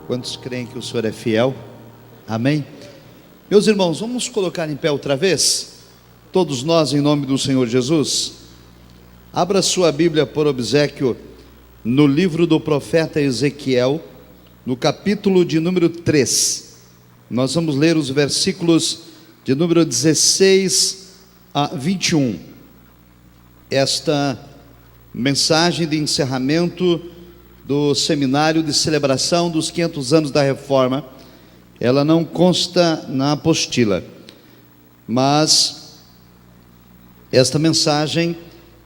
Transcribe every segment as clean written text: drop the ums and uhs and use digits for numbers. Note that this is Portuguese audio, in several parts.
Quantos creem que o Senhor é fiel? Amém? Meus irmãos, vamos colocar em pé outra vez? Todos nós, em nome do Senhor Jesus. Abra sua Bíblia por obséquio no livro do profeta Ezequiel, no capítulo de número 3. Nós vamos ler os versículos de número 16 a 21. Esta mensagem de encerramento do seminário de celebração dos 500 anos da Reforma, ela não consta na apostila, mas esta mensagem,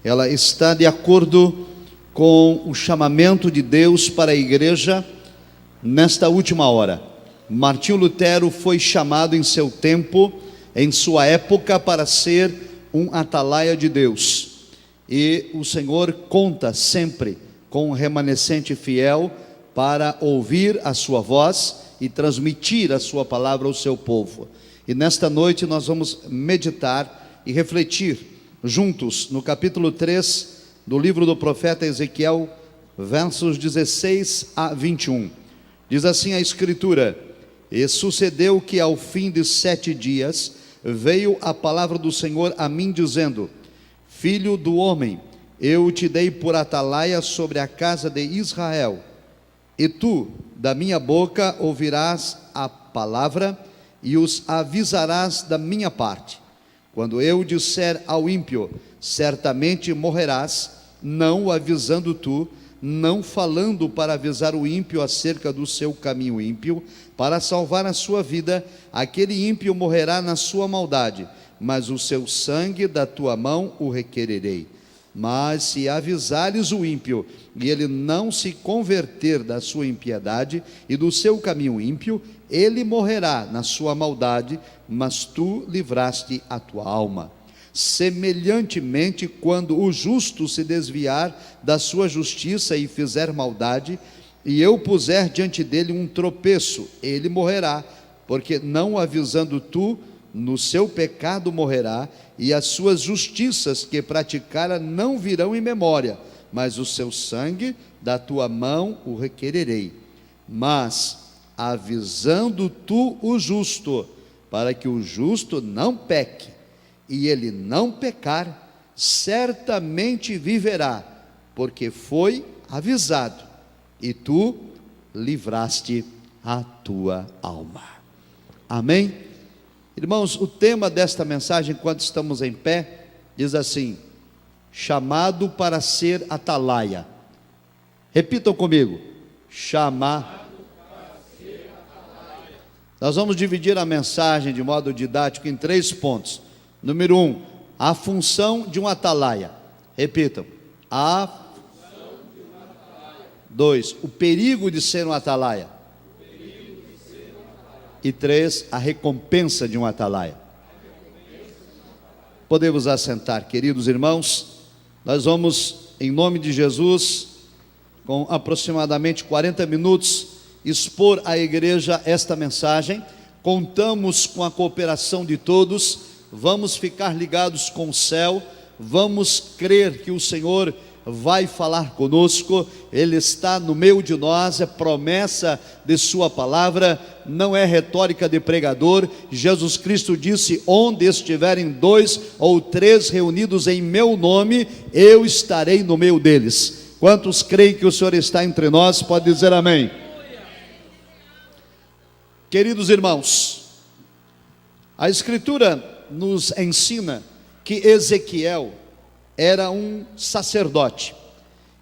ela está de acordo com o chamamento de Deus para a igreja nesta última hora. Martinho Lutero foi chamado em seu tempo, em sua época, para ser um atalaia de Deus, e o Senhor conta sempre com um remanescente fiel para ouvir a sua voz e transmitir a sua palavra ao seu povo. E nesta noite nós vamos meditar e refletir juntos no capítulo 3 do livro do profeta Ezequiel, versos 16 a 21. Diz assim a escritura: E sucedeu que ao fim de 7 dias veio a palavra do Senhor a mim dizendo: Filho do homem, eu te dei por atalaia sobre a casa de Israel, e tu, da minha boca, ouvirás a palavra e os avisarás da minha parte. Quando eu disser ao ímpio, certamente morrerás, não o avisando tu, não falando para avisar o ímpio acerca do seu caminho ímpio, para salvar a sua vida, aquele ímpio morrerá na sua maldade, mas o seu sangue da tua mão o requererei. Mas se avisares o ímpio, e ele não se converter da sua impiedade e do seu caminho ímpio, ele morrerá na sua maldade, mas tu livraste a tua alma. Semelhantemente, quando o justo se desviar da sua justiça e fizer maldade, e eu puser diante dele um tropeço, ele morrerá, porque não avisando tu, no seu pecado morrerá, e as suas justiças que praticara não virão em memória, mas o seu sangue da tua mão o requererei. Mas avisando tu o justo, para que o justo não peque, e ele não pecar, certamente viverá, porque foi avisado, e tu livraste a tua alma. Amém? Irmãos, o tema desta mensagem, enquanto estamos em pé, diz assim: chamado para ser atalaia. Repitam comigo: chamado para ser atalaia. Nós vamos dividir a mensagem de modo didático em 3 pontos. Número 1, a função de um atalaia. Repitam: a função de um atalaia. 2, o perigo de ser um atalaia. E 3, a recompensa de um atalaia. Podemos assentar, queridos irmãos. Nós vamos, em nome de Jesus, com aproximadamente 40 minutos, expor à igreja esta mensagem. Contamos com a cooperação de todos, vamos ficar ligados com o céu, vamos crer que o Senhor vai falar conosco, Ele está no meio de nós, é promessa de sua palavra, não é retórica de pregador. Jesus Cristo disse: onde estiverem 2 ou 3 reunidos em meu nome, eu estarei no meio deles. Quantos creem que o Senhor está entre nós? Pode dizer amém. Queridos irmãos, a Escritura nos ensina que Ezequiel era um sacerdote.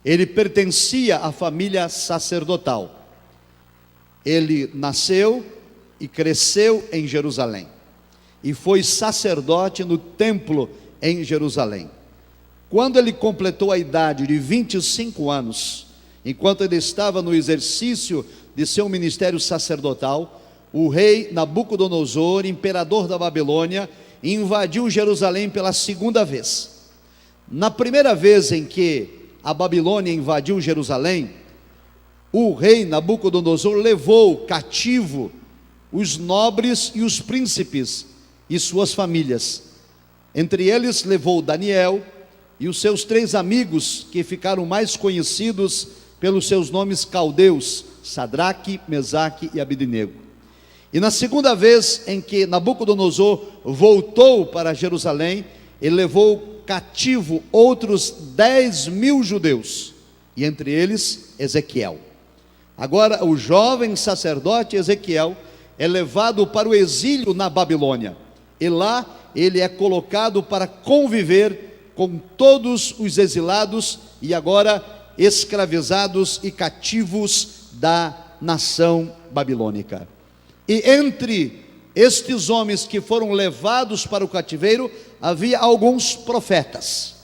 Ele pertencia à família sacerdotal. Ele nasceu e cresceu em Jerusalém, e foi sacerdote no templo em Jerusalém. Quando ele completou a idade de 25 anos, enquanto ele estava no exercício de seu ministério sacerdotal, o rei Nabucodonosor, imperador da Babilônia, invadiu Jerusalém pela 2ª vez. Na primeira vez em que a Babilônia invadiu Jerusalém, o rei Nabucodonosor levou cativo os nobres e os príncipes e suas famílias. Entre eles levou Daniel e os seus 3 amigos, que ficaram mais conhecidos pelos seus nomes caldeus, Sadraque, Mesaque e Abednego. E na segunda vez em que Nabucodonosor voltou para Jerusalém, ele levou cativo outros 10.000 judeus, e entre eles Ezequiel. Agora o jovem sacerdote Ezequiel é levado para o exílio na Babilônia, e lá ele é colocado para conviver com todos os exilados e agora escravizados e cativos da nação babilônica. E entre estes homens que foram levados para o cativeiro, havia alguns profetas.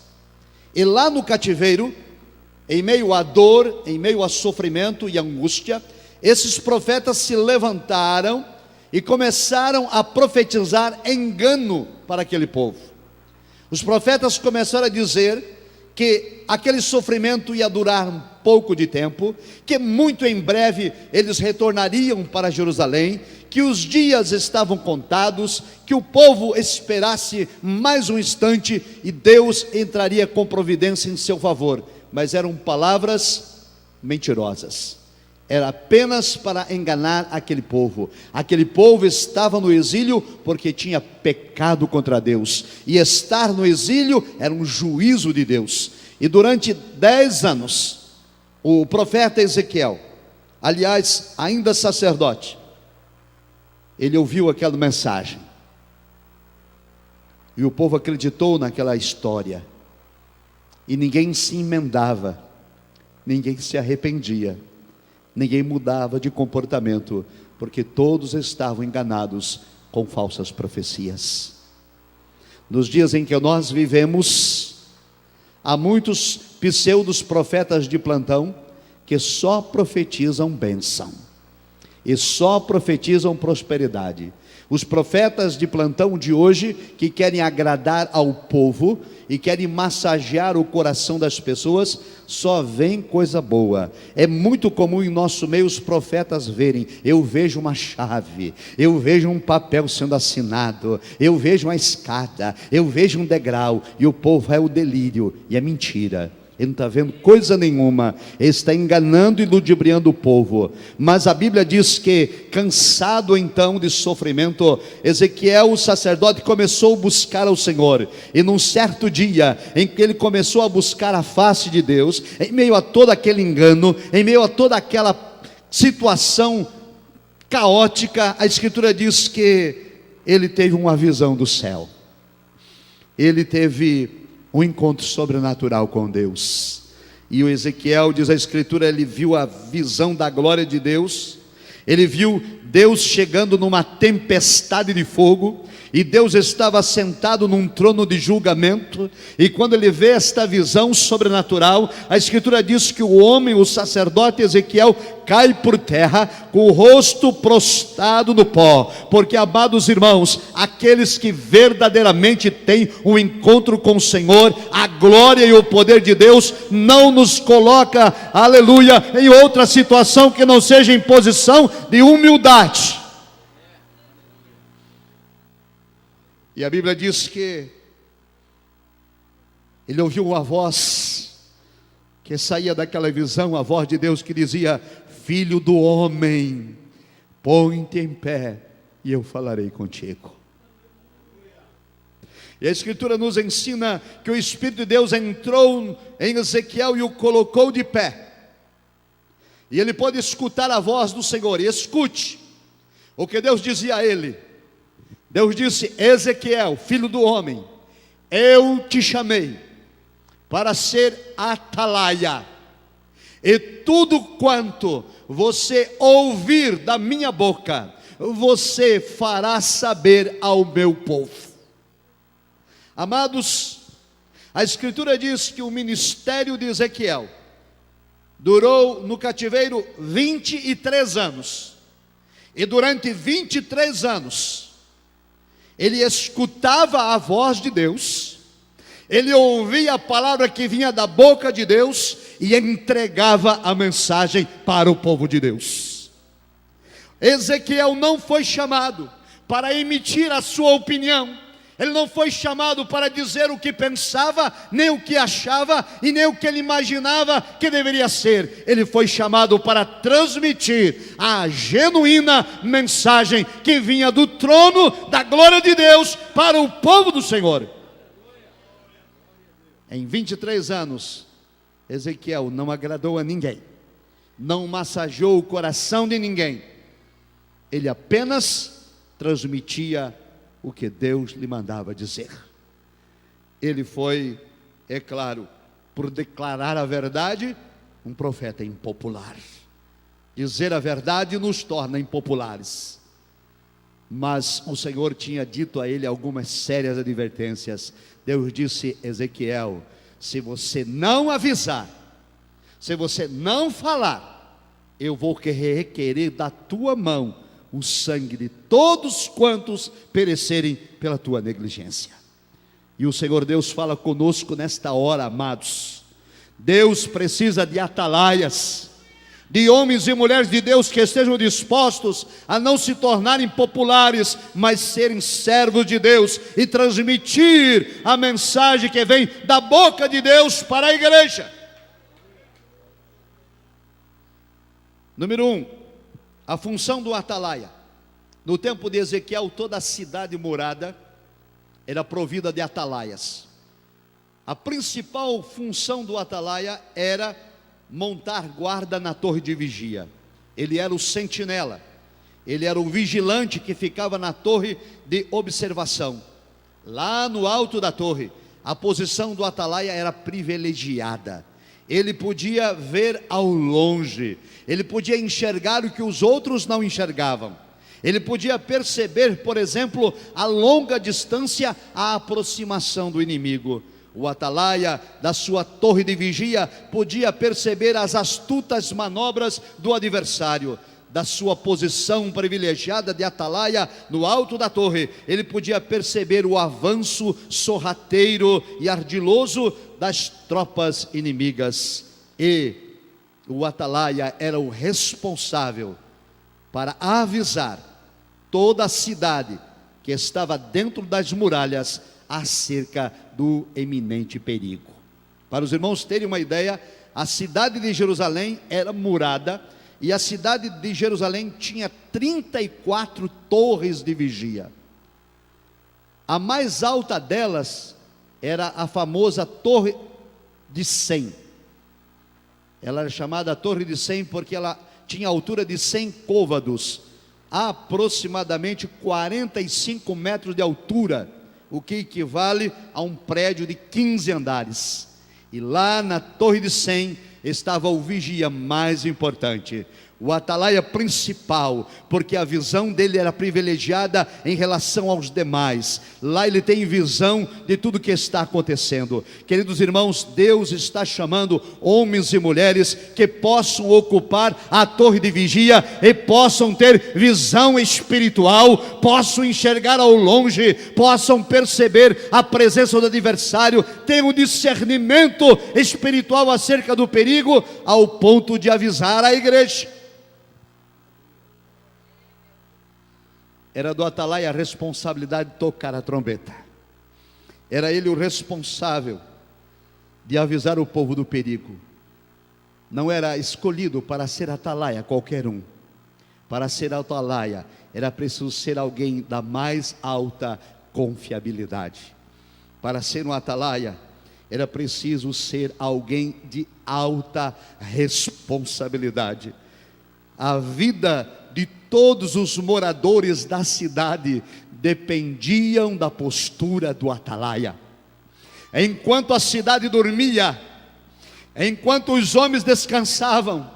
E lá no cativeiro, em meio à dor, em meio a sofrimento e angústia, esses profetas se levantaram e começaram a profetizar engano para aquele povo. Os profetas começaram a dizer que aquele sofrimento ia durar um pouco de tempo, que muito em breve eles retornariam para Jerusalém, que os dias estavam contados, que o povo esperasse mais um instante e Deus entraria com providência em seu favor. Mas eram palavras mentirosas, era apenas para enganar aquele povo. Aquele povo estava no exílio porque tinha pecado contra Deus, e estar no exílio era um juízo de Deus. E durante 10 anos, o profeta Ezequiel, aliás, ainda sacerdote, ele ouviu aquela mensagem, e o povo acreditou naquela história, e ninguém se emendava, ninguém se arrependia, ninguém mudava de comportamento, porque todos estavam enganados com falsas profecias. Nos dias em que nós vivemos, há muitos pseudos profetas de plantão que só profetizam bênção e só profetizam prosperidade. Os profetas de plantão de hoje, que querem agradar ao povo e querem massagear o coração das pessoas, só vem coisa boa. É muito comum em nosso meio os profetas verem: eu vejo uma chave, eu vejo um papel sendo assinado, eu vejo uma escada, eu vejo um degrau, e o povo é o delírio, e é mentira. Ele não está vendo coisa nenhuma, ele está enganando e ludibriando o povo. Mas a Bíblia diz que, cansado então de sofrimento, Ezequiel, o sacerdote, começou a buscar ao Senhor. E num certo dia, em que ele começou a buscar a face de Deus, em meio a todo aquele engano, em meio a toda aquela situação caótica, a Escritura diz que ele teve uma visão do céu. Ele teve um encontro sobrenatural com Deus. E o Ezequiel, diz a Escritura, ele viu a visão da glória de Deus. Ele viu Deus chegando numa tempestade de fogo, e Deus estava sentado num trono de julgamento. E quando ele vê esta visão sobrenatural, a Escritura diz que o homem, o sacerdote Ezequiel, cai por terra com o rosto prostrado no pó. Porque, amados irmãos, aqueles que verdadeiramente têm um encontro com o Senhor, a glória e o poder de Deus não nos coloca, aleluia, em outra situação que não seja em posição de humildade. E a Bíblia diz que ele ouviu uma voz que saía daquela visão, a voz de Deus que dizia: filho do homem, põe-te em pé e eu falarei contigo. E a Escritura nos ensina que o Espírito de Deus entrou em Ezequiel e o colocou de pé, e ele pôde escutar a voz do Senhor. E escute o que Deus dizia a ele. Deus disse: Ezequiel, filho do homem, eu te chamei para ser atalaia, e tudo quanto você ouvir da minha boca, você fará saber ao meu povo. Amados, a Escritura diz que o ministério de Ezequiel durou no cativeiro 23 anos, e durante 23 anos, ele escutava a voz de Deus, ele ouvia a palavra que vinha da boca de Deus e entregava a mensagem para o povo de Deus. Ezequiel não foi chamado para emitir a sua opinião, Ele não foi chamado para dizer o que pensava, nem o que achava e nem o que ele imaginava que deveria ser. Ele foi chamado para transmitir a genuína mensagem que vinha do trono da glória de Deus para o povo do Senhor. Em 23 anos, Ezequiel não agradou a ninguém, não massageou o coração de ninguém. Ele apenas transmitia o que Deus lhe mandava dizer. Ele foi, é claro, por declarar a verdade, um profeta impopular. Dizer a verdade nos torna impopulares. Mas o Senhor tinha dito a ele algumas sérias advertências. Deus disse: Ezequiel, se você não avisar, se você não falar, eu vou requerer da tua mão o sangue de todos quantos perecerem pela tua negligência. E o Senhor Deus fala conosco nesta hora, amados. Deus precisa de atalaias, de homens e mulheres de Deus que estejam dispostos a não se tornarem populares, mas serem servos de Deus e transmitir a mensagem que vem da boca de Deus para a igreja. Número 1, a função do atalaia. No tempo de Ezequiel, toda a cidade murada era provida de atalaias. A principal função do atalaia era montar guarda na torre de vigia. Ele era o sentinela, ele era o vigilante que ficava na torre de observação. Lá no alto da torre, a posição do atalaia era privilegiada. Ele podia ver ao longe, ele podia enxergar o que os outros não enxergavam. Ele podia perceber, por exemplo, a longa distância, a aproximação do inimigo. O atalaia da sua torre de vigia podia perceber as astutas manobras do adversário. Da sua posição privilegiada de atalaia no alto da torre, ele podia perceber o avanço sorrateiro e ardiloso das tropas inimigas. E o atalaia era o responsável para avisar toda a cidade que estava dentro das muralhas acerca do eminente perigo. Para os irmãos terem uma ideia, a cidade de Jerusalém era murada, e a cidade de Jerusalém tinha 34 torres de vigia. A mais alta delas era a famosa Torre de Sem. Ela era chamada Torre de Sem porque ela tinha altura de 100 côvados, aproximadamente 45 metros de altura, o que equivale a um prédio de 15 andares. E lá na Torre de Sem estava o vigia mais importante, o atalaia principal, porque a visão dele era privilegiada em relação aos demais. Lá ele tem visão de tudo que está acontecendo. Queridos irmãos, Deus está chamando homens e mulheres que possam ocupar a torre de vigia e possam ter visão espiritual, possam enxergar ao longe, possam perceber a presença do adversário, tenham discernimento espiritual acerca do perigo, ao ponto de avisar a igreja. Era do atalaia a responsabilidade de tocar a trombeta. Era ele o responsável de avisar o povo do perigo. Não era escolhido para ser atalaia qualquer um. Para ser atalaia era preciso ser alguém da mais alta confiabilidade. Para ser um atalaia era preciso ser alguém de alta responsabilidade. A vida de todos os moradores da cidade dependiam da postura do atalaia. Enquanto a cidade dormia, enquanto os homens descansavam,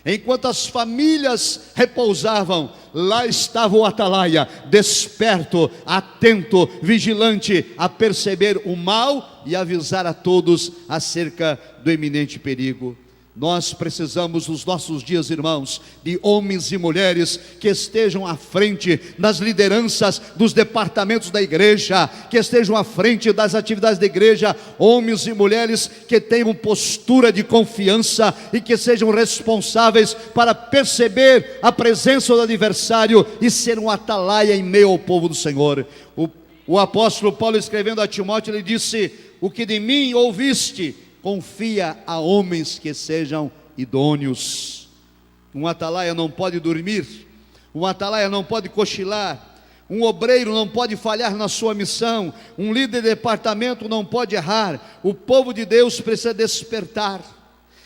enquanto as famílias repousavam, lá estava o atalaia, desperto, atento, vigilante, a perceber o mal e avisar a todos acerca do iminente perigo. Nós precisamos nos nossos dias, irmãos, de homens e mulheres que estejam à frente das lideranças dos departamentos da igreja, que estejam à frente das atividades da igreja, homens e mulheres que tenham postura de confiança e que sejam responsáveis para perceber a presença do adversário e ser um atalaia em meio ao povo do Senhor. O apóstolo Paulo, escrevendo a Timóteo, ele disse: o que de mim ouviste, confia a homens que sejam idôneos. Um atalaia não pode dormir, um atalaia não pode cochilar, um obreiro não pode falhar na sua missão, um líder de departamento não pode errar. O povo de Deus precisa despertar.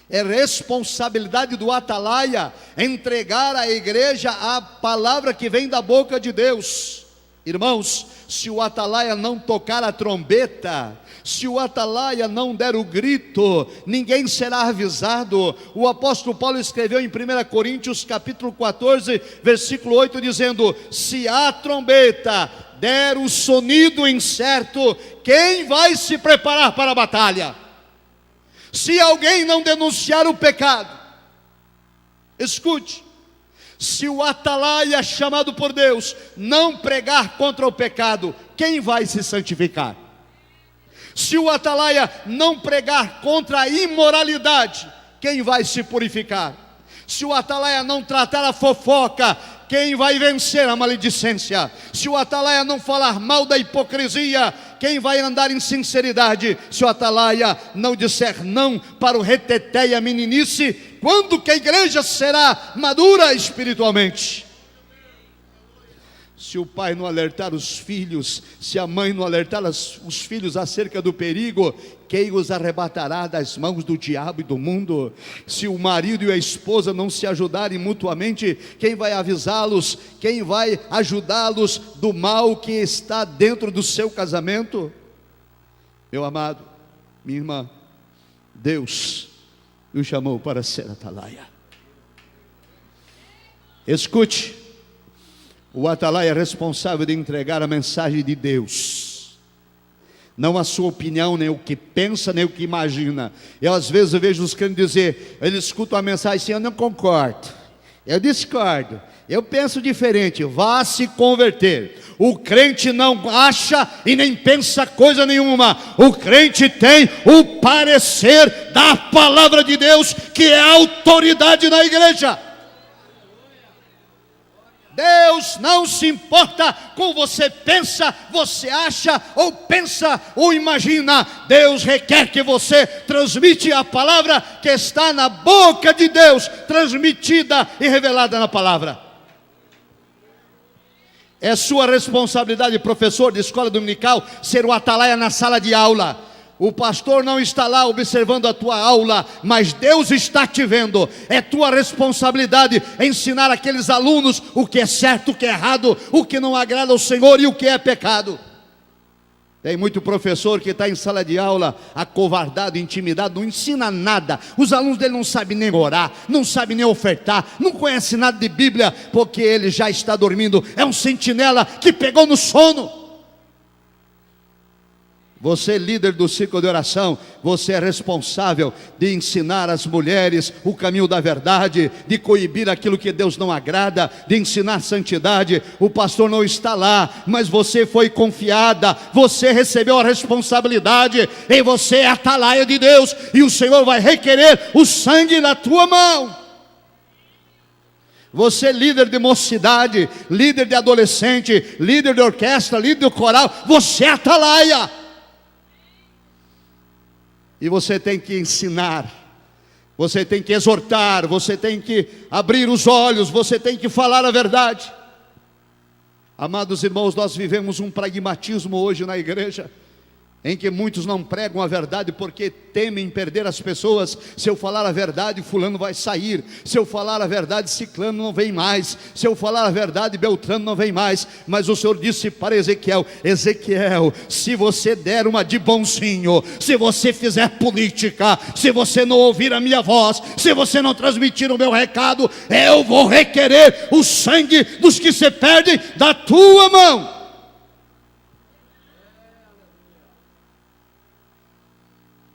É responsabilidade do atalaia entregar à igreja a palavra que vem da boca de Deus. Irmãos, se o atalaia não tocar a trombeta, se o atalaia não der o grito, ninguém será avisado. O apóstolo Paulo escreveu em 1 Coríntios capítulo 14, versículo 8, dizendo: se a trombeta der o sonido incerto, quem vai se preparar para a batalha? Se alguém não denunciar o pecado, escute, se o atalaia chamado por Deus não pregar contra o pecado, quem vai se santificar? Se o atalaia não pregar contra a imoralidade, quem vai se purificar? Se o atalaia não tratar a fofoca, quem vai vencer a maledicência? Se o atalaia não falar mal da hipocrisia, quem vai andar em sinceridade? Se o atalaia não disser não para o reteté e a meninice, quando que a igreja será madura espiritualmente? Se o pai não alertar os filhos, se a mãe não alertar os filhos acerca do perigo, quem os arrebatará das mãos do diabo e do mundo? Se o marido e a esposa não se ajudarem mutuamente, quem vai avisá-los? Quem vai ajudá-los do mal que está dentro do seu casamento? Meu amado, minha irmã, Deus nos chamou para ser atalaia. Escute, o atalaia é responsável de entregar a mensagem de Deus, não a sua opinião, nem o que pensa, nem o que imagina. Eu às vezes eu vejo os crentes dizer, eles escutam a mensagem assim: eu não concordo, eu discordo, eu penso diferente. Vá se converter. O crente não acha e nem pensa coisa nenhuma. O crente tem o parecer da palavra de Deus, que é a autoridade na igreja. Deus não se importa com você pensa, você acha, ou pensa, ou imagina. Deus requer que você transmite a palavra que está na boca de Deus, transmitida e revelada na palavra. É sua responsabilidade, professor de escola dominical, ser o atalaia na sala de aula. O pastor não está lá observando a tua aula, mas Deus está te vendo. É tua responsabilidade ensinar aqueles alunos o que é certo, o que é errado, o que não agrada ao Senhor e o que é pecado. Tem muito professor que está em sala de aula acovardado, intimidado, não ensina nada. Os alunos dele não sabem nem orar, não sabem nem ofertar, não conhecem nada de Bíblia, porque ele já está dormindo. É um sentinela que pegou no sono. Você, líder do ciclo de oração, você é responsável de ensinar as mulheres o caminho da verdade, de coibir aquilo que Deus não agrada, de ensinar santidade. O pastor não está lá, mas você foi confiada, você recebeu a responsabilidade, e você é a atalaia de Deus, e o Senhor vai requerer o sangue na tua mão. Você, líder de mocidade, líder de adolescente, líder de orquestra, líder de coral, você é a atalaia. E você tem que ensinar, você tem que exortar, você tem que abrir os olhos, você tem que falar a verdade. Amados irmãos, nós vivemos um pragmatismo hoje na igreja, em que muitos não pregam a verdade porque temem perder as pessoas. Se eu falar a verdade, fulano vai sair. Se eu falar a verdade, ciclano não vem mais. Se eu falar a verdade, beltrano não vem mais. Mas o Senhor disse para Ezequiel: Ezequiel, se você der uma de bonzinho, se você fizer política, se você não ouvir a minha voz, se você não transmitir o meu recado, eu vou requerer o sangue dos que se perdem da tua mão.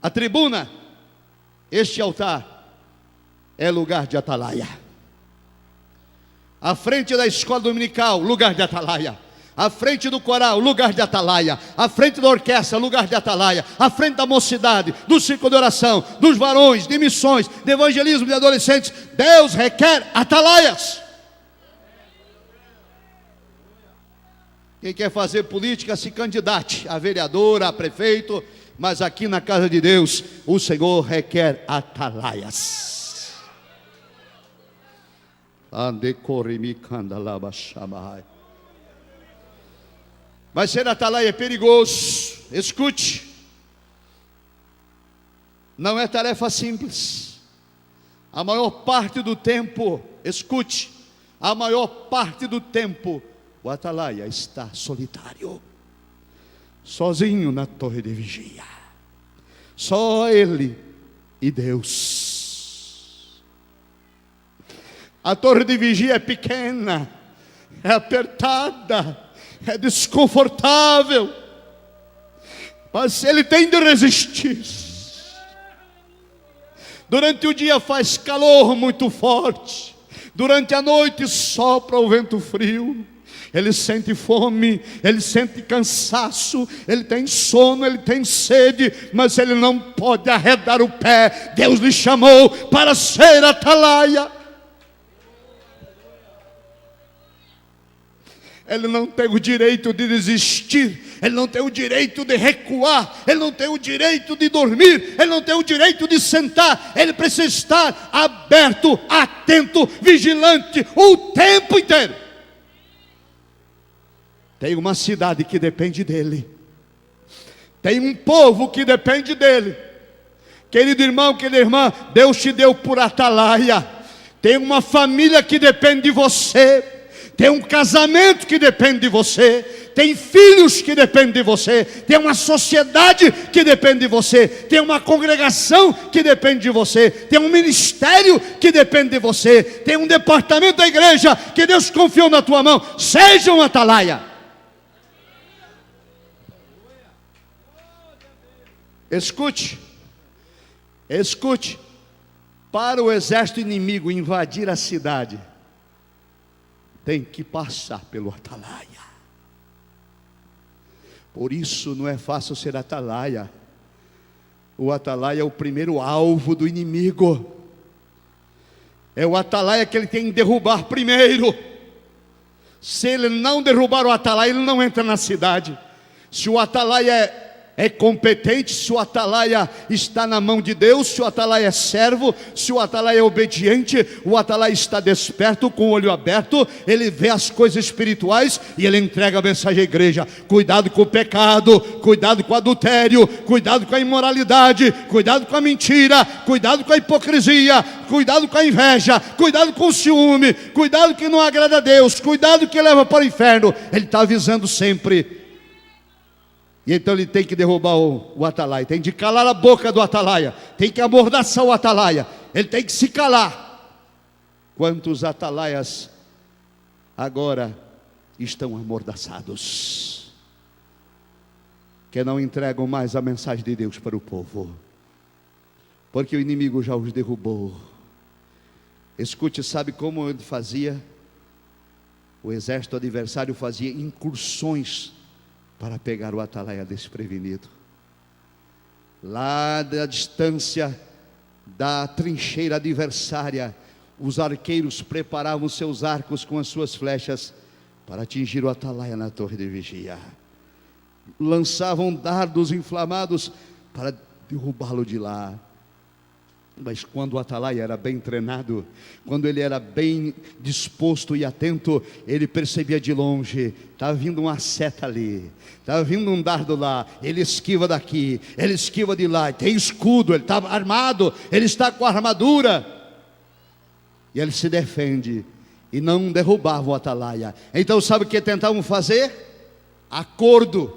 A tribuna, este altar, é lugar de atalaia. A frente da escola dominical, lugar de atalaia. A frente do coral, lugar de atalaia. A frente da orquestra, lugar de atalaia. A frente da mocidade, do círculo de oração, dos varões, de missões, de evangelismo de adolescentes. Deus requer atalaias. Quem quer fazer política, se candidate a vereador, a prefeito, mas aqui na casa de Deus, o Senhor requer atalaias. Mas ser atalaia é perigoso. Escute, não é tarefa simples. A maior parte do tempo, escute, a maior parte do tempo, o atalaia está solitário, sozinho na torre de vigia, só ele e Deus. A torre de vigia é pequena, é apertada, é desconfortável, mas ele tem de resistir. Durante o dia faz calor muito forte, durante a noite sopra o vento frio. Ele sente fome, ele sente cansaço, ele tem sono, ele tem sede, mas ele não pode arredar o pé. Deus lhe chamou para ser atalaia. Ele não tem o direito de desistir, ele não tem o direito de recuar, ele não tem o direito de dormir, ele não tem o direito de sentar. Ele precisa estar aberto, atento, vigilante o tempo inteiro. Tem uma cidade que depende dele, tem um povo que depende dele. Querido irmão, querida irmã, Deus te deu por atalaia. Tem uma família que depende de você, tem um casamento que depende de você, tem filhos que dependem de você, tem uma sociedade que depende de você, tem uma congregação que depende de você, tem um ministério que depende de você, tem um departamento da igreja que Deus confiou na tua mão. Seja um atalaia. Escute, escute, para o exército inimigo invadir a cidade, tem que passar pelo atalaia. Por isso não é fácil ser atalaia. O atalaia é o primeiro alvo do inimigo. É o atalaia que ele tem que derrubar primeiro. Se ele não derrubar o atalaia, ele não entra na cidade. Se o atalaia é competente, se o atalaia está na mão de Deus, se o atalaia é servo, se o atalaia é obediente, o atalaia está desperto, com o olho aberto, ele vê as coisas espirituais e ele entrega a mensagem à igreja. Cuidado com o pecado, cuidado com o adultério, cuidado com a imoralidade, cuidado com a mentira, cuidado com a hipocrisia, cuidado com a inveja, cuidado com o ciúme, cuidado que não agrada a Deus, cuidado que leva para o inferno. Ele está avisando sempre. E então ele tem que derrubar o atalaia, tem de calar a boca do atalaia, tem que amordaçar o atalaia, ele tem que se calar. Quantos atalaias agora estão amordaçados, que não entregam mais a mensagem de Deus para o povo, porque o inimigo já os derrubou. Escute, sabe como ele fazia? O exército adversário fazia incursões para pegar o atalaia desprevenido. Lá da distância da trincheira adversária, os arqueiros preparavam seus arcos com as suas flechas para atingir o atalaia na torre de vigia. Lançavam dardos inflamados para derrubá-lo de lá. Mas quando o atalaia era bem treinado, quando ele era bem disposto e atento, ele percebia de longe: está vindo uma seta ali, está vindo um dardo lá, ele esquiva daqui, ele esquiva de lá, tem escudo, ele está armado, ele está com a armadura, e ele se defende, e não derrubava o atalaia. Então sabe o que tentavam fazer? Acordo,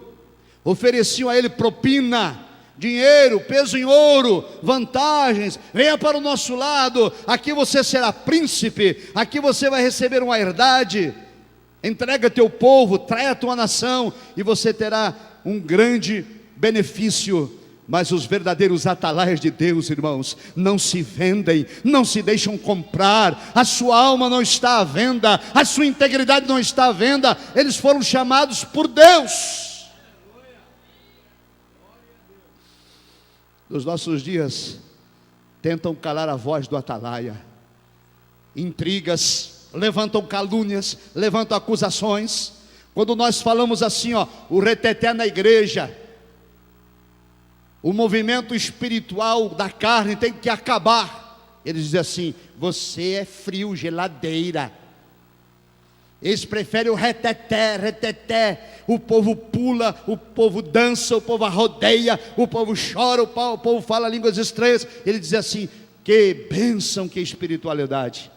ofereciam a ele propina, dinheiro, peso em ouro, vantagens. Venha para o nosso lado, aqui você será príncipe, aqui você vai receber uma herdade, entrega teu povo, traia tua nação, e você terá um grande benefício. Mas os verdadeiros atalaias de Deus, irmãos, não se vendem, não se deixam comprar. A sua alma não está à venda, a sua integridade não está à venda. Eles foram chamados por Deus. Nos nossos dias, tentam calar a voz do atalaia. Intrigas, levantam calúnias, levantam acusações. Quando nós falamos assim, o reteté na igreja, o movimento espiritual da carne tem que acabar. Eles dizem assim: você é frio, geladeira. Eles preferem o reteté, reteté. O povo pula, o povo dança, o povo arrodeia, o povo chora, o povo fala línguas estranhas. Ele diz assim: que bênção, que espiritualidade.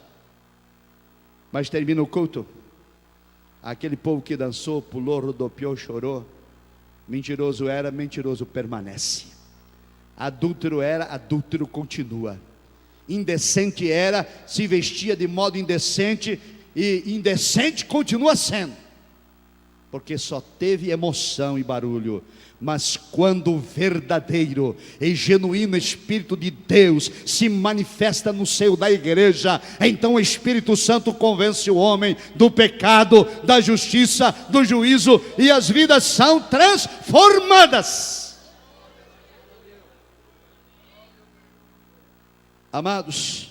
Mas termina o culto, aquele povo que dançou, pulou, rodopiou, chorou, mentiroso era, mentiroso permanece. Adúltero era, adúltero continua. Indecente era, se vestia de modo indecente, e indecente continua sendo, porque só teve emoção e barulho. Mas quando o verdadeiro e genuíno Espírito de Deus se manifesta no seio da igreja, então o Espírito Santo convence o homem do pecado, da justiça, do juízo, e as vidas são transformadas. Amados,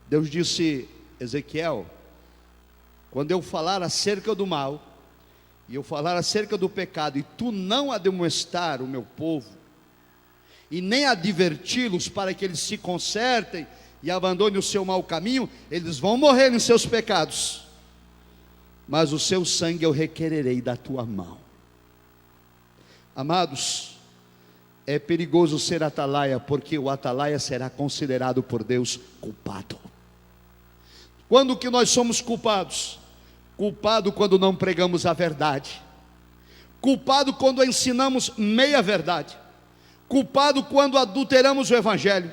Deus disse a Ezequiel: quando eu falar acerca do mal, e eu falar acerca do pecado, e tu não admoestar o meu povo, e nem adverti-los para que eles se consertem e abandonem o seu mau caminho, eles vão morrer em seus pecados, mas o seu sangue eu requererei da tua mão. Amados, é perigoso ser atalaia, porque o atalaia será considerado por Deus culpado. Quando que nós somos culpados? Culpado quando não pregamos a verdade, culpado quando ensinamos meia verdade, culpado quando adulteramos o evangelho,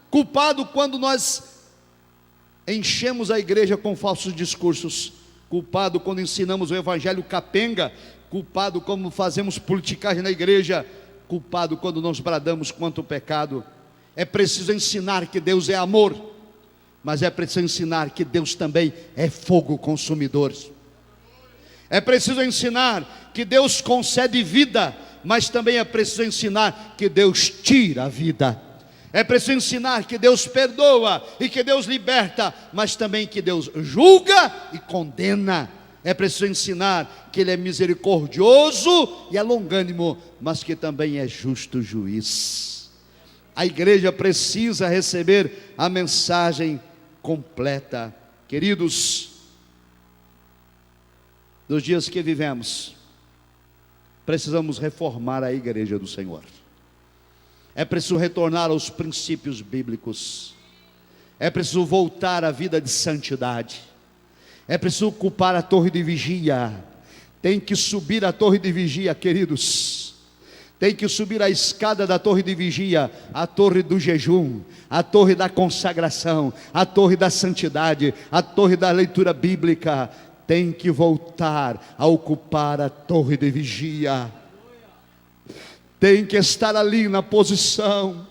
culpado quando nós enchemos a igreja com falsos discursos, culpado quando ensinamos o evangelho capenga, culpado quando fazemos politicagem na igreja, culpado quando nós bradamos quanto o pecado. É preciso ensinar que Deus é amor, mas é preciso ensinar que Deus também é fogo consumidor. É preciso ensinar que Deus concede vida, mas também é preciso ensinar que Deus tira a vida. É preciso ensinar que Deus perdoa e que Deus liberta, mas também que Deus julga e condena. É preciso ensinar que Ele é misericordioso e é longânimo, mas que também é justo juiz. A igreja precisa receber a mensagem completa. Queridos, nos dias que vivemos, precisamos reformar a igreja do Senhor. É preciso retornar aos princípios bíblicos. É preciso voltar à vida de santidade. É preciso ocupar a torre de vigia. Tem que subir a torre de vigia, queridos. Tem que subir a escada da torre de vigia, a torre do jejum, a torre da consagração, a torre da santidade, a torre da leitura bíblica. Tem que voltar a ocupar a torre de vigia. Tem que estar ali na posição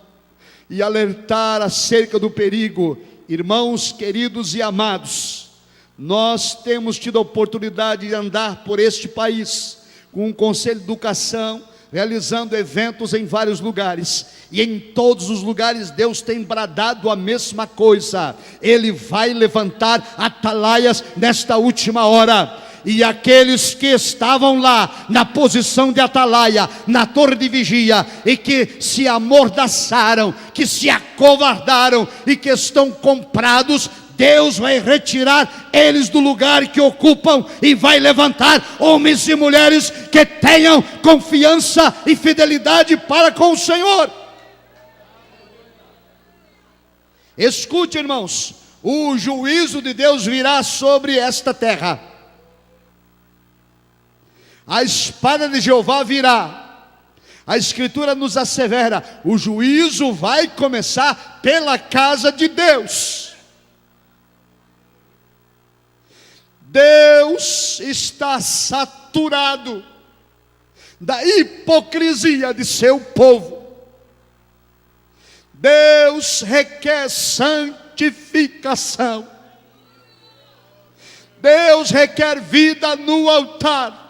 e alertar acerca do perigo. Irmãos queridos e amados, nós temos tido a oportunidade de andar por este país com um conselho de educação, realizando eventos em vários lugares, e em todos os lugares Deus tem bradado a mesma coisa: Ele vai levantar atalaias nesta última hora. E aqueles que estavam lá na posição de atalaia, na torre de vigia, e que se amordaçaram, que se acovardaram e que estão comprados, Deus vai retirar eles do lugar que ocupam e vai levantar homens e mulheres que tenham confiança e fidelidade para com o Senhor. Escute, irmãos, o juízo de Deus virá sobre esta terra. A espada de Jeová virá. A Escritura nos assevera: o juízo vai começar pela casa de Deus. Deus está saturado da hipocrisia de seu povo. Deus requer santificação. Deus requer vida no altar.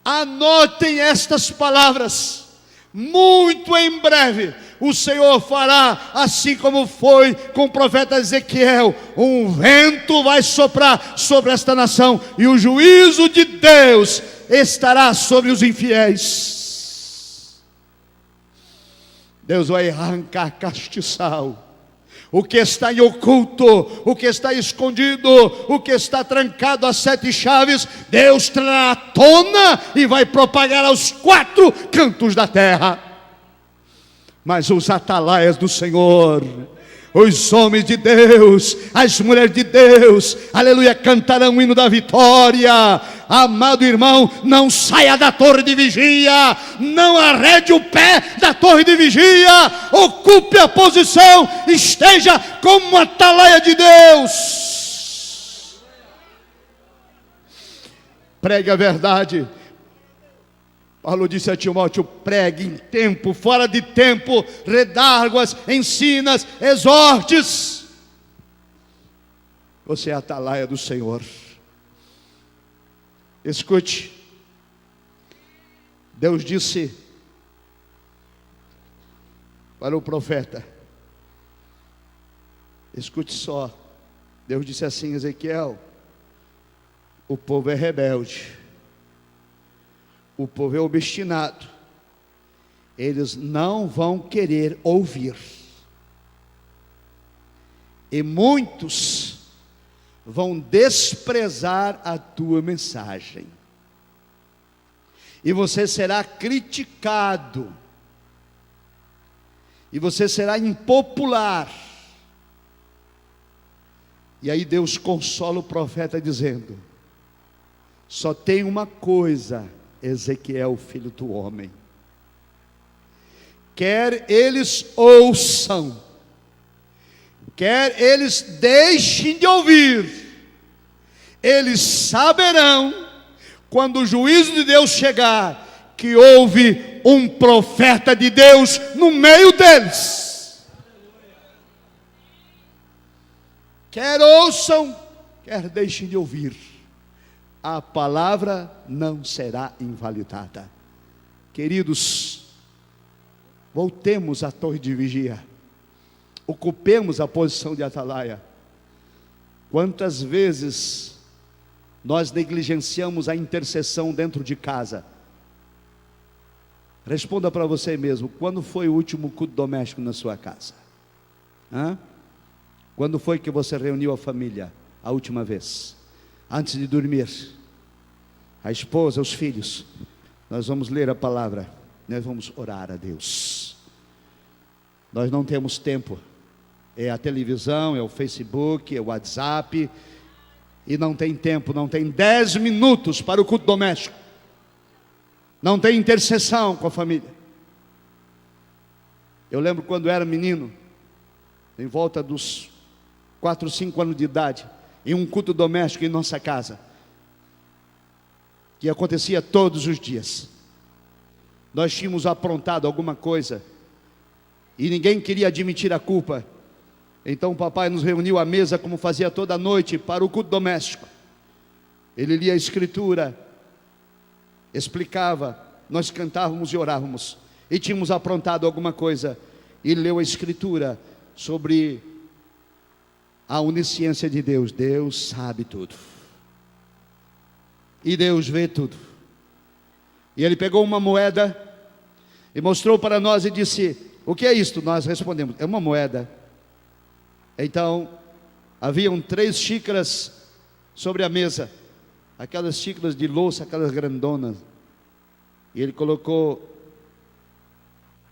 Anotem estas palavras: muito em breve o Senhor fará, assim como foi com o profeta Ezequiel: um vento vai soprar sobre esta nação, e o juízo de Deus estará sobre os infiéis. Deus vai arrancar castiçal, o que está em oculto, o que está escondido, o que está trancado a 7 chaves, Deus trará à tona e vai propagar aos 4 cantos da terra. Mas os atalaias do Senhor, os homens de Deus, as mulheres de Deus, aleluia, cantarão o hino da vitória. Amado irmão, não saia da torre de vigia, não arrede o pé da torre de vigia, ocupe a posição, esteja como atalaia de Deus. Pregue a verdade. Paulo disse a Timóteo: pregue em tempo, fora de tempo, redárguas, ensinas, exortes. Você é a atalaia do Senhor. Escute, Deus disse para o profeta, escute só, Deus disse assim: Ezequiel, o povo é rebelde, o povo é obstinado, eles não vão querer ouvir, e muitos vão desprezar a tua mensagem, e você será criticado, e você será impopular. E aí Deus consola o profeta dizendo: só tem uma coisa, Ezequiel, filho do homem, quer eles ouçam, quer eles deixem de ouvir, eles saberão, quando o juízo de Deus chegar, que houve um profeta de Deus no meio deles. Quer ouçam, quer deixem de ouvir, a palavra não será invalidada. Queridos, voltemos à torre de vigia, ocupemos a posição de atalaia. Quantas vezes nós negligenciamos a intercessão dentro de casa? Responda para você mesmo: quando foi o último culto doméstico na sua casa? Quando foi que você reuniu a família a última vez? Antes de dormir, a esposa, os filhos, nós vamos ler a palavra, nós vamos orar a Deus. Nós não temos tempo, é a televisão, é o Facebook, é o WhatsApp, e não tem tempo, não tem 10 minutos para o culto doméstico, não tem intercessão com a família. Eu lembro quando eu era menino, em volta dos 4, 5 anos de idade, em um culto doméstico em nossa casa, que acontecia todos os dias. Nós tínhamos aprontado alguma coisa e ninguém queria admitir a culpa. Então o papai nos reuniu à mesa, como fazia toda noite, para o culto doméstico. Ele lia a escritura, explicava, nós cantávamos e orávamos, e tínhamos aprontado alguma coisa. Ele leu a escritura sobre a onisciência de Deus. Deus sabe tudo, e Deus vê tudo. E ele pegou uma moeda e mostrou para nós e disse: o que é isto? Nós respondemos: é uma moeda. Então haviam 3 xícaras sobre a mesa, aquelas xícaras de louça, aquelas grandonas, e ele colocou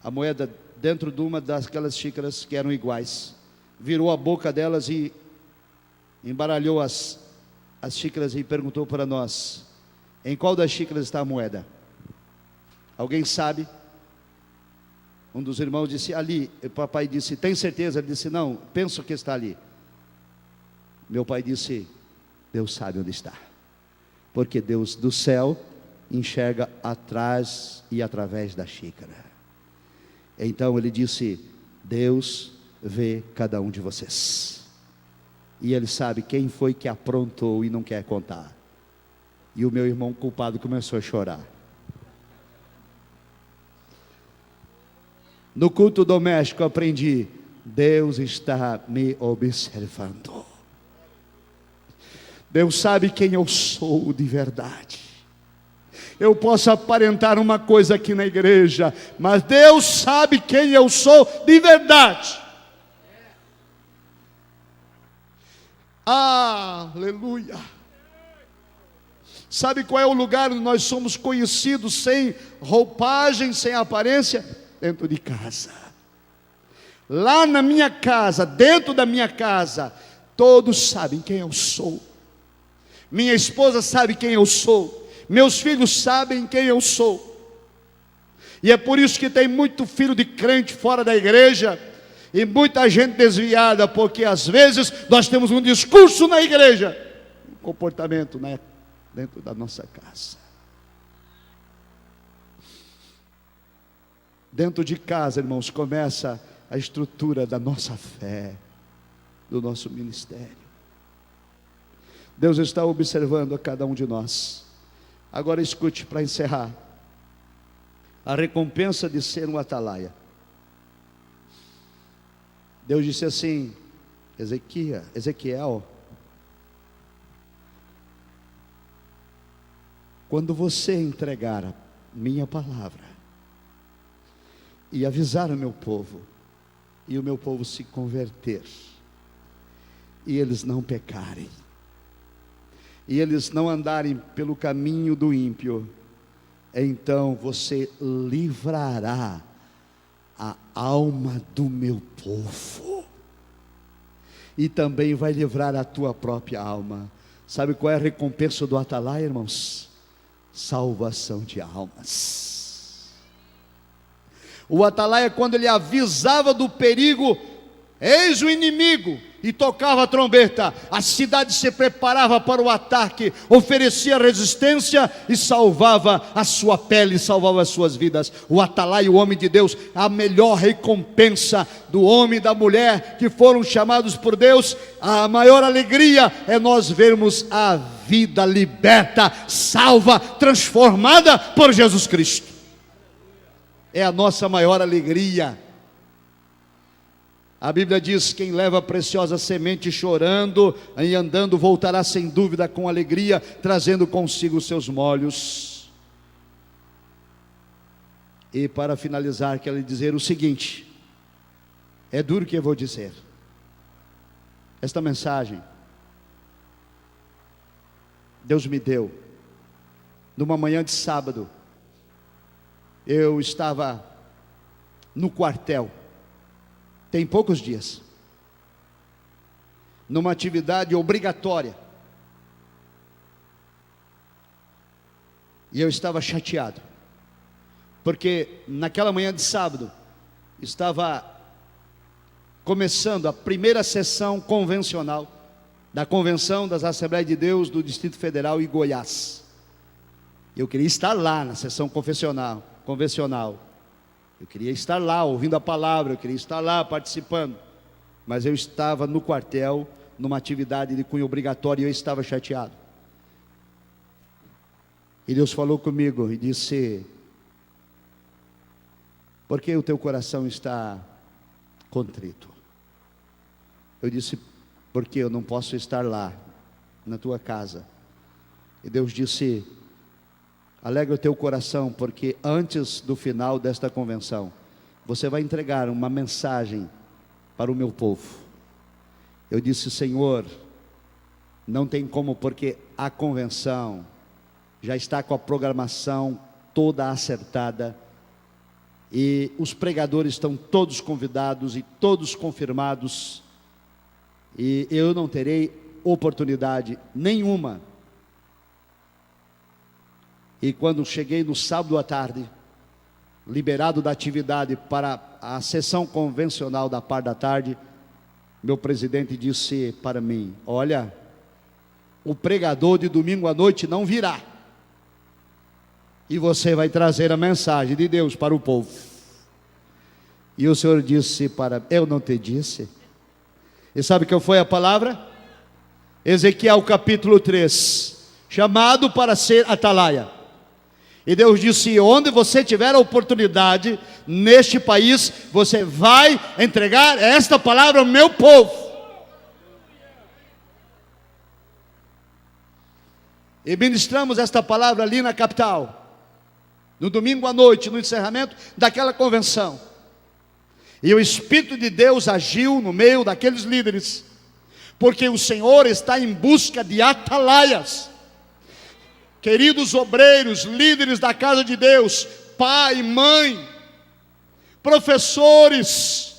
a moeda dentro de uma daquelas xícaras que eram iguais, virou a boca delas e embaralhou as xícaras e perguntou para nós: em qual das xícaras está a moeda? Alguém sabe? Um dos irmãos disse: ali. O papai disse: tem certeza? Ele disse: não, penso que está ali. Meu pai disse: Deus sabe onde está, porque Deus do céu enxerga atrás e através da xícara. Então ele disse: Deus vê cada um de vocês, e Ele sabe quem foi que aprontou e não quer contar. E o meu irmão culpado começou a chorar. No culto doméstico aprendi: Deus está me observando. Deus sabe quem eu sou de verdade. Eu posso aparentar uma coisa aqui na igreja, mas Deus sabe quem eu sou de verdade. Aleluia. Sabe qual é o lugar onde nós somos conhecidos sem roupagem, sem aparência? Dentro de casa. Lá na minha casa, dentro da minha casa, todos sabem quem eu sou. Minha esposa sabe quem eu sou. Meus filhos sabem quem eu sou. E é por isso que tem muito filho de crente fora da igreja e muita gente desviada, porque às vezes nós temos um discurso na igreja, um comportamento dentro da nossa casa. Dentro de casa, irmãos, começa a estrutura da nossa fé, do nosso ministério. Deus está observando a cada um de nós. Agora escute, para encerrar, a recompensa de ser um atalaia. Deus disse assim: Ezequiel, quando você entregar a minha palavra e avisar o meu povo, e o meu povo se converter, e eles não pecarem, e eles não andarem pelo caminho do ímpio, então você livrará a alma do meu povo, e também vai livrar a tua própria alma. Sabe qual é a recompensa do atalaia, irmãos? Salvação de almas. O atalaia, quando ele avisava do perigo, eis o inimigo, e tocava a trombeta, a cidade se preparava para o ataque, oferecia resistência e salvava a sua pele, salvava as suas vidas. O atalaia, o homem de Deus, a melhor recompensa do homem e da mulher que foram chamados por Deus, a maior alegria é nós vermos a vida liberta, salva, transformada por Jesus Cristo. É a nossa maior alegria. A Bíblia diz: quem leva a preciosa semente chorando e andando, voltará sem dúvida com alegria, trazendo consigo os seus molhos. E para finalizar, quero lhe dizer o seguinte: é duro que eu vou dizer. Esta mensagem Deus me deu numa manhã de sábado. Eu estava no quartel, tem poucos dias, numa atividade obrigatória, e eu estava chateado, porque naquela manhã de sábado estava começando a primeira sessão convencional da Convenção das Assembleias de Deus do Distrito Federal e Goiás. Eu queria estar lá na sessão convencional. Eu queria estar lá ouvindo a palavra, eu queria estar lá participando, mas eu estava no quartel, numa atividade de cunho obrigatório, e eu estava chateado. E Deus falou comigo e disse: por que o teu coração está contrito? Eu disse: porque eu não posso estar lá na tua casa. E Deus disse: alegra o teu coração, porque antes do final desta convenção, você vai entregar uma mensagem para o meu povo. Eu disse: Senhor, não tem como, porque a convenção já está com a programação toda acertada, e os pregadores estão todos convidados e todos confirmados, e eu não terei oportunidade nenhuma. E quando cheguei no sábado à tarde, liberado da atividade para a sessão convencional da parte da tarde, meu presidente disse para mim: olha, o pregador de domingo à noite não virá, e você vai trazer a mensagem de Deus para o povo. E o Senhor disse eu não te disse? E sabe que foi a palavra? Ezequiel capítulo 3, chamado para ser atalaia. E Deus disse: onde você tiver a oportunidade, neste país, você vai entregar esta palavra ao meu povo. E ministramos esta palavra ali na capital, no domingo à noite, no encerramento daquela convenção. E o Espírito de Deus agiu no meio daqueles líderes, porque o Senhor está em busca de atalaias. Queridos obreiros, líderes da casa de Deus, pai, mãe, professores,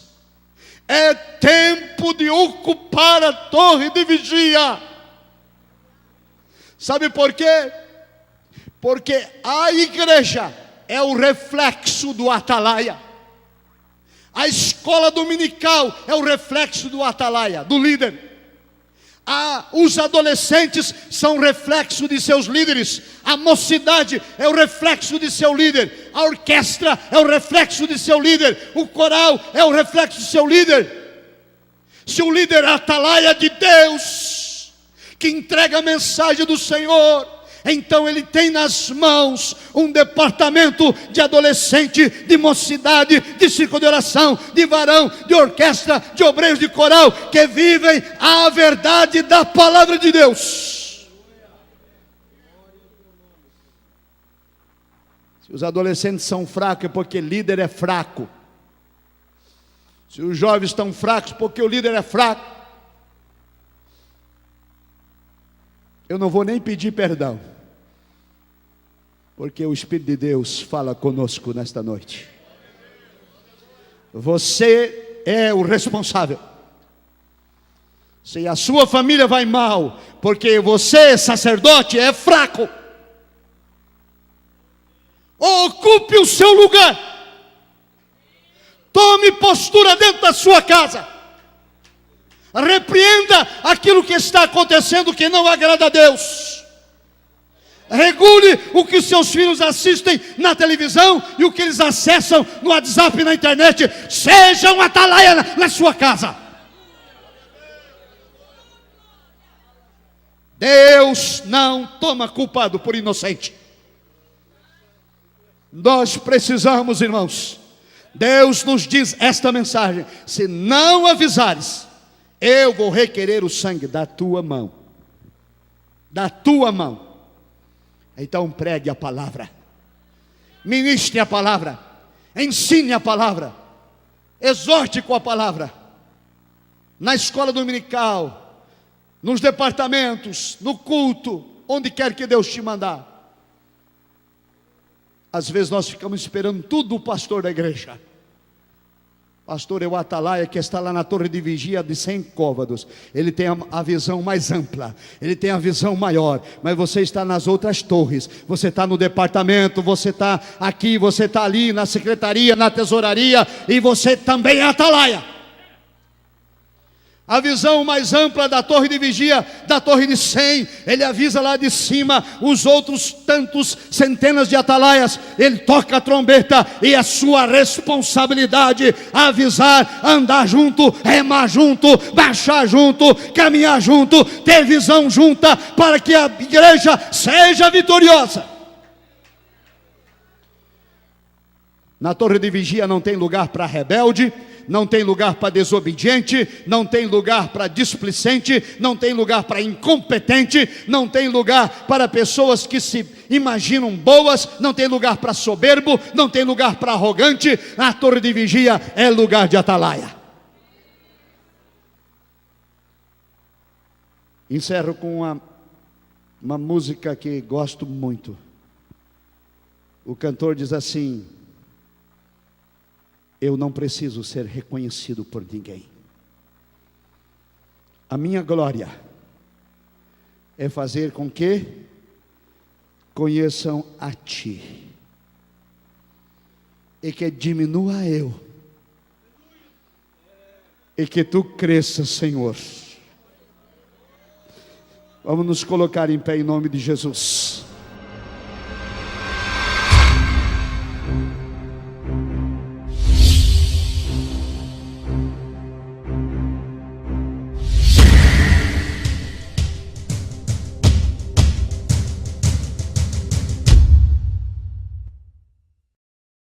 é tempo de ocupar a torre de vigia. Sabe por quê? Porque a igreja é o reflexo do atalaia. A escola dominical é o reflexo do atalaia, do líder. Os adolescentes são reflexo de seus líderes. A mocidade é o reflexo de seu líder. A orquestra é o reflexo de seu líder. O coral é o reflexo de seu líder. Se o líder é a atalaia de Deus, que entrega a mensagem do Senhor, então ele tem nas mãos um departamento de adolescente, de mocidade, de círculo de oração, de varão, de orquestra, de obreiros de coral, que vivem a verdade da palavra de Deus. Se os adolescentes são fracos, é porque o líder é fraco. Se os jovens estão fracos, porque o líder é fraco. Eu não vou nem pedir perdão, porque o Espírito de Deus fala conosco nesta noite. Você é o responsável. Se a sua família vai mal, porque você, sacerdote, é fraco, ocupe o seu lugar. Tome postura dentro da sua casa. Repreenda aquilo que está acontecendo que não agrada a Deus. Regule o que seus filhos assistem na televisão e o que eles acessam no WhatsApp e na internet. Seja um atalaia na sua casa. Deus não toma culpado por inocente. Nós precisamos, irmãos. Deus nos diz esta mensagem: se não avisares, eu vou requerer o sangue da tua mão. Da tua mão. Então pregue a palavra, ministre a palavra, ensine a palavra, exorte com a palavra, na escola dominical, nos departamentos, no culto, onde quer que Deus te mandar. Às vezes nós ficamos esperando tudo do pastor da igreja. Pastor é o atalaia que está lá na torre de vigia de 100 côvados. Ele tem a visão mais ampla, ele tem a visão maior. Mas você está nas outras torres. Você está no departamento, você está aqui, você está ali na secretaria, na tesouraria. E você também é atalaia. A visão mais ampla da torre de vigia, da torre de 100, ele avisa lá de cima os outros tantos centenas de atalaias. Ele toca a trombeta e a sua responsabilidade avisar, andar junto, remar junto, baixar junto, caminhar junto, ter visão junta, para que a igreja seja vitoriosa. Na torre de vigia não tem lugar para rebelde, não tem lugar para desobediente, não tem lugar para displicente, não tem lugar para incompetente, não tem lugar para pessoas que se imaginam boas, não tem lugar para soberbo, não tem lugar para arrogante. A torre de vigia é lugar de atalaia. Encerro com uma música que gosto muito. O cantor diz assim: eu não preciso ser reconhecido por ninguém. A minha glória é fazer com que conheçam a Ti, e que diminua eu, e que Tu cresças, Senhor. Vamos nos colocar em pé em nome de Jesus.